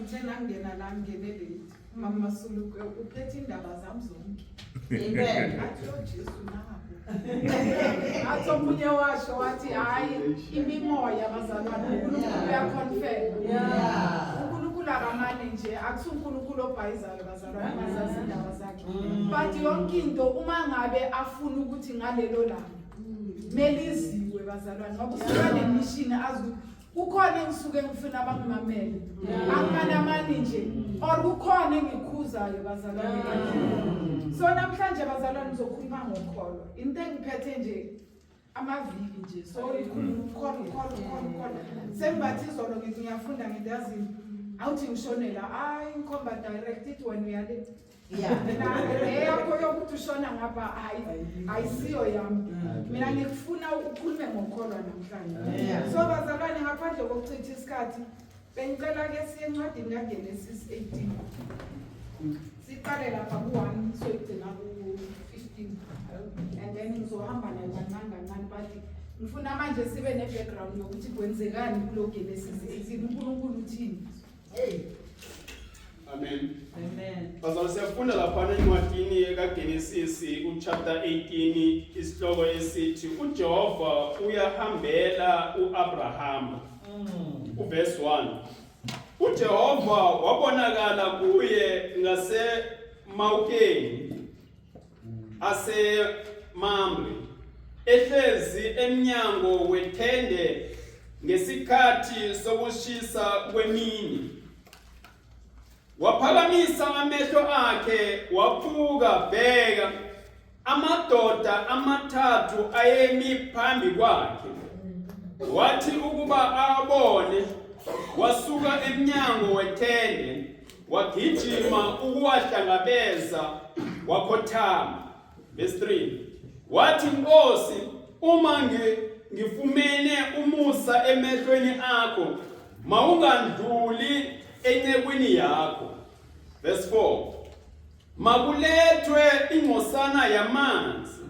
ngithe nangena la ngene late mama Sulu uphethe indaba zami zonke. Amen. Athi Jesu nabo. Athi omunye washo wathi hayi imimoya bazalwane uNkulunkulu uyaconfirm. uNkulunkulu akamane nje akuthi uNkulunkulu obhayizayo bazalwane bazazi indaba zakhe. But yonke into uma ngabe afuna ukuthi ngalelo langa meliziwe bazalwane ngoba usuka nemission azi kukhona engisuke ngifuna abangimamele angimanamani nje or kukhona engikhuzayo bazalwane so namhlanje bazalwane ngizokhuluma ngokholo into engiphethe nje amaviki nje so kholo sengibathi izolo ngithi ngiyafunda ngiyazi awuthi ngishonela hayi ngikhomba direct it when we are late yakho yokuthi ushona ngapha ayisiyo yami mina ngikufuna ukukhuluma ngokholo namhlanje so bazalwane ngaphandle kokuchitha isikhathi bengicela ke siye encwadini kaGenesis 18 siqale lapha ku1 soyigcina ku15 and then ngizohamba nayo kancane but ngifuna manje sibe ne-background yokuthi kwenzekani kulo Genesis 18 uNkulunkulu uthini. Amen. Amen. Bazalwane siyafunda lapha encwadini kaGenesis chapter 18 isihloko esithi uJehova uyahambela uAbraham. Verse 1. uJehova wabonakala kuye ngasemawukeni aseMamre ehlezi emnyango wethende ngesikhathi sokushisa kwemini. Waphakamisa amehlo akhe wabuka bheka amadoda amathathu ayemi phambi kwakhe. Wathi ukuba abone wasuka emnyango wethende wagijima ukuwahlangabeza wakhothama. Verse 3. Wathi Nkosi uma ngifumene umusa emehlweni akho mawungandluli encekwini yakho. Verse 4. Makulethwe ingosana yamanzi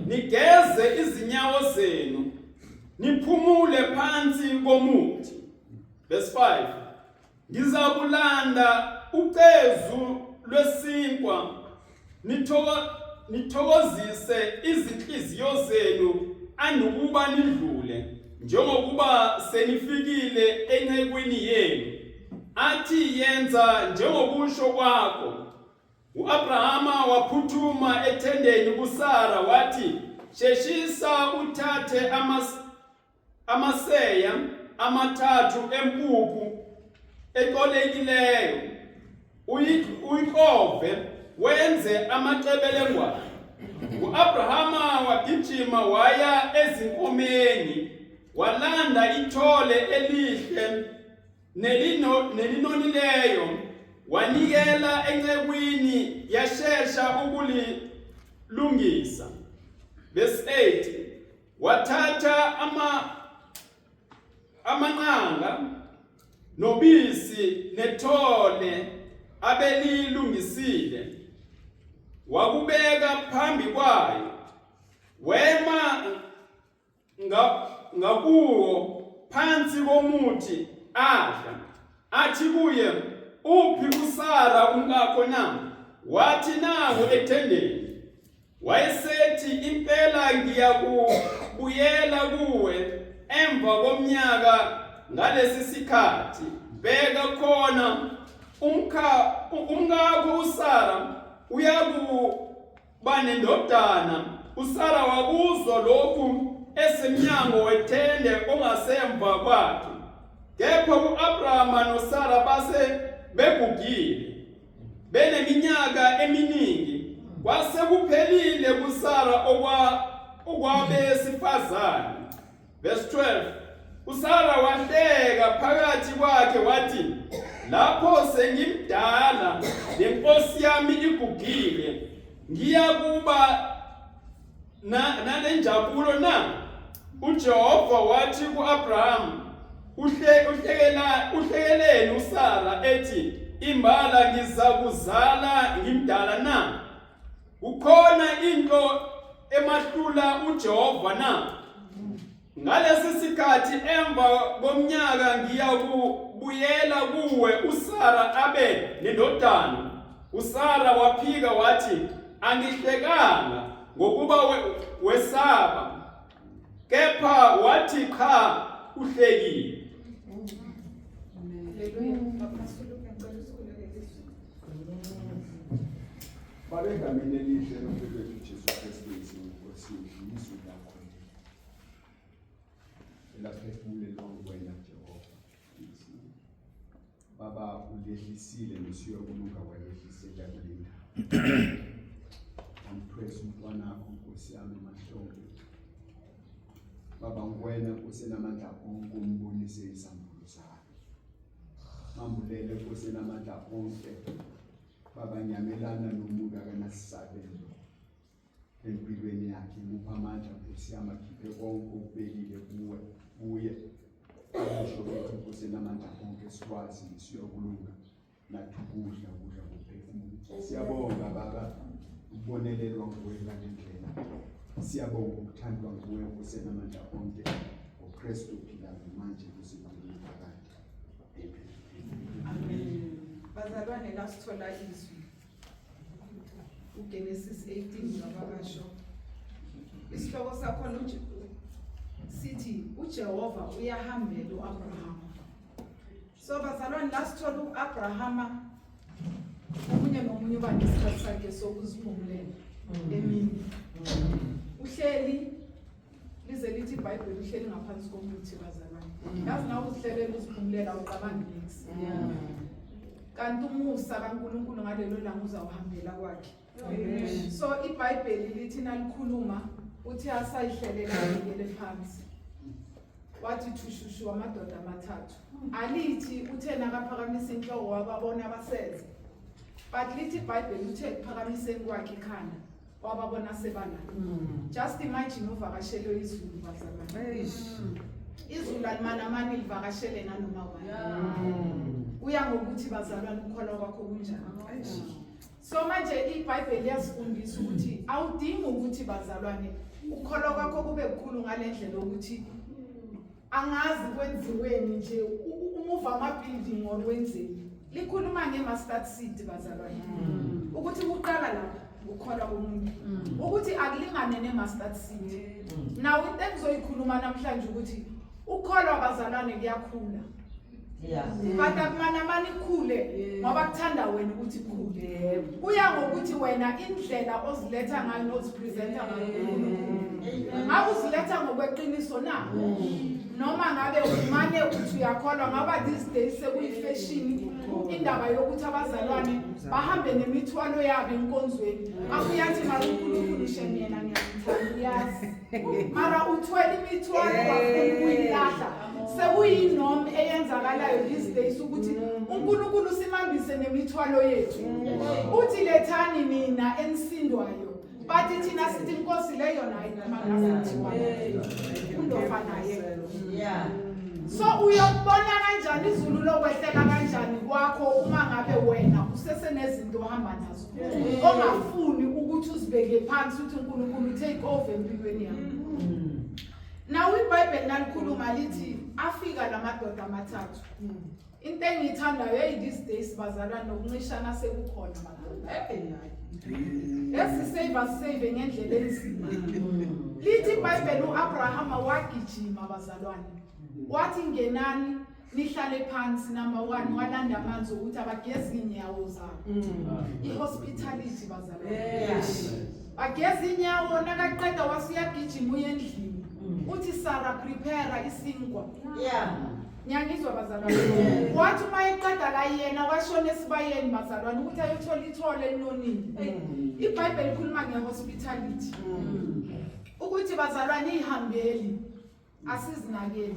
nigeze izinyawo zenu niphumule phansi komuthi. Verse 5. Ngizakulanda ucezu lwesinkwa nithokozise izinhliziyo zenu anokuba nidlule njengokuba senifikile encekwini yenu. Athi yenza njengokusho kwakho. uAbrahama waphuthuma ethendeni kuSara wathi sheshisa uthathe amaseya amathathu empuphu eqolekileyo uyiklove wenze amacebelengwane. uAbrahama wagijima waya ezinkomeni walanda ithole elihle nelinonileyo wanikela encekwini yashesha ukulilungisa. Verse 8. Wathatha amanqanga nobisi nethole abelilungisile wakubeka phambi kwayo wema ngakuwo phansi komuthi adla. Athi kuye uphi uSara umkakho na? Wathi nangu ethendeni. Wayesethi impela ngiyakubuyela kuwe emva komnyaka ngalesi sikhathi. Bheka khona umkakho uSara uyakuba nendodana. uSara wakuzwa lokhu esemnyango wethende ongasemva kwakhe. Kepha uAbrahama noSara base begugile beneminyaka eminingi. Kwase kuphelile kuSara okwabesifazane. Verse 12. uSara wahleka phakathi kwakhe wathi lapho sengimdala lenkosi yami igugile ngiyakuba nalenjabulo na? uJehova wathi kuAbraham uhlekeleni uSara ethi imbala ngizakuzala ngimdala na? Kukhona into emahlula uJehova na? Ngalesi sikhathi emva komnyaka kubuyela kuwe uSara abe nendodana. uSara waphika wathi, angihlekanga ngokuba wesaba, kepha wathi cha uhlekile. Babegameni elihle loMfowethu Jesu Kristu inkosi izwi lakho elaphefumulelwa wena Jehova. Baba ulehlisile nesiyo kulunga walehlisela kulinda. Ampress umntwana wakho Nkosi yami mahlombe. Baba ngwena Nkosi enamandla onke umbonise isambulo sakho. Mambulele Nkosi enamandla onke. Baba nyamelana nomuntu akanasisabelo empilweni yakhe, mupha amandla Nkosi yami akhiphe konke okubekile kuye akusho ukuthi Nkosi enamandla onke sikwazi siyokulunga nathi ukudla kokuphefumula. Siyabonga Baba ukubonelelwa nguwe ngendlela. Siyabonga ukuthandwa nguwe Nkosi enamandla onke ngoKristu ophilayo manje kusikhulu phakade. Amen. Bazalwane la sithola izwi uGenesis 18 ngabakasho. Isihloko sakhona sithi uJehova uyahambela uAbraham. So bazalwane la sithola uAbraham omunye nomunye uba nesikhathi sakhe sokuziphumulela emini. Uhleli lize lithi iBhayibheli uhleli ngaphansi komuthi bazalwane. Yazi nawe uzihlelele uziphumulela uqabanga next. Kanti umusa kaNkulunkulu ngalelo langa uzawuhambela kwakhe. So iBhayibheli lithi nalikhuluma uthi asayihlelela ngeke phansi. Wathi thushushu amadoda amathathu. Alithi uthe nakaphakamisa inhloko wababona abaseze. But lithi iBhayibheli uthe kuphakamiseni kwakhe ikhanda wababona sebala. Just imagine uvakashele izulu bazalwane. Izulu alimanamani livakashele nanoma ubani. Uya ngokuthi bazalwane ukholwa kwakho kunjani. So manje iBhayibheli yasifundisa ukuthi awudingi ukuthi bazalwane ukholwa kwakho kube kukhulu ngalendlela ukuthi angazi kwenziweni nje umuva ama-building or wenzeni. Likhuluma nge-mustard seed bazalwane. Ukuthi kuqala lapha ukholwa komuntu. Ukuthi akulingane ne-mustard seed. Now into engizoyikhuluma namhlanje ukuthi ukholwa bazalwane kuyakhula. But akumanamani khule ngoba kuthanda wena ukuthi khule. Kuya ngokuthi wena indlela oziletha ngayo ozipresenta ngayo. Ngabe uziletha ngokweqiniso na? Noma ngabe umane uthi uyakholwa ngoba these days sekuyifashion indaba yokuthi abazalwane bahambe nemithwalo yabo enkonzweni. Akuyathi mara uNkulunkulu shemyena ngiyamthanda uyazi. Mara uthwele imithwalo wafuna ukuyilahla. Sekuyinom eyenzakalayo these days ukuthi uNkulunkulu simambise nemithwalo yethu. Uthi lethani mina ensindwayo. Bathi thina sithi inkosi leyo nayo mangasithi undofa naye. So uyobona kanjani izulu lokwehlela kanjani kwakho uma ngabe wena usesenezinto ohamba nazo. Ongafuni ukuthi uzibeke phansi uthi uNkulunkulu take over empilweni yakho. Now iBhayibheli nalikhuluma lithi afika lamadoda amathathu. Into engiyithandayo these days bazalwane nokuncishana sekukhona madoda. Save ngendlela enzima. Lithi iBhayibheli uAbraham wagijima bazalwane. Wathi ngenani nihlale phansi number 1 walanda amanzi ukuthi abageze inyawo zabo. Ihospitality bazalwane. Bageze inyawo nakaqeda wasiyagijima uyendlini. Uthi Sara prepare isinkwa. Nyangizwa bazalwane. Wathi uma eqeda la yena washona esibayeni bazalwane ukuthi ayothola ithole elinonini. iBhayibheli ikhuluma ngehospitality. Ukuthi bazalwane ihambeli asizinakeni.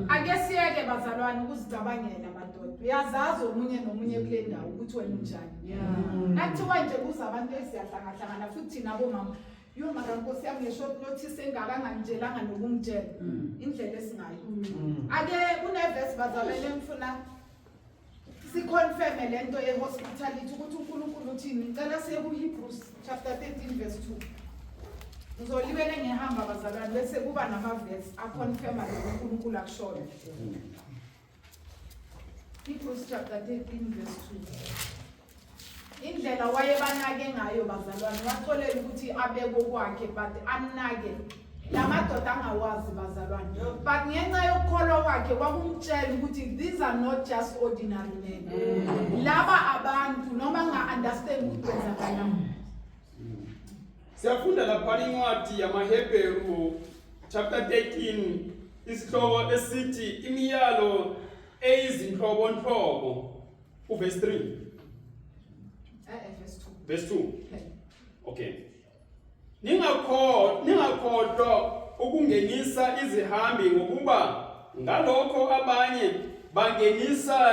Ake siyeke bazalwane ukuzicabangela madoda. Uyazazi omunye nomunye kule ndawo ukuthi wena unjani. Nathiwa nje kuza abantu esiyahlangana futhi thina bomama yo mara Nkosi yami nge-short notice engakanganitshelanga nokungitshela indlela esingayo. Ake kunevesi bazalwane ngifuna siconfirme lento yehospitality ukuthi uNkulunkulu uthini. Ngicela siye kuHebrews chapter 13 verse 2. Ngizolibele ngihamba bazalwane bese kuba namavesi aconfirma ukuthi uNkulunkulu akushoyo. Hebrews chapter 13 verse 2. Indlela wayebanake ngayo bazalwane watholela ukuthi abeko kwakhe but anake lamadoda angawazi bazalwane but ngenxa yokukholwa kwakhe kwakumtshela ukuthi these are not just ordinary men laba abantu noma nga-understand ukuthi kwenzakalani. Siyafunda lapha incwadi yamaHebheru chapter 13 isihloko esithi imiyalo eyizinhlobonhlobo uverse 3 verse 2. Okay. Ningakhohlwa ukungenisa izihambi ngokuba ngalokho abanye bangenisa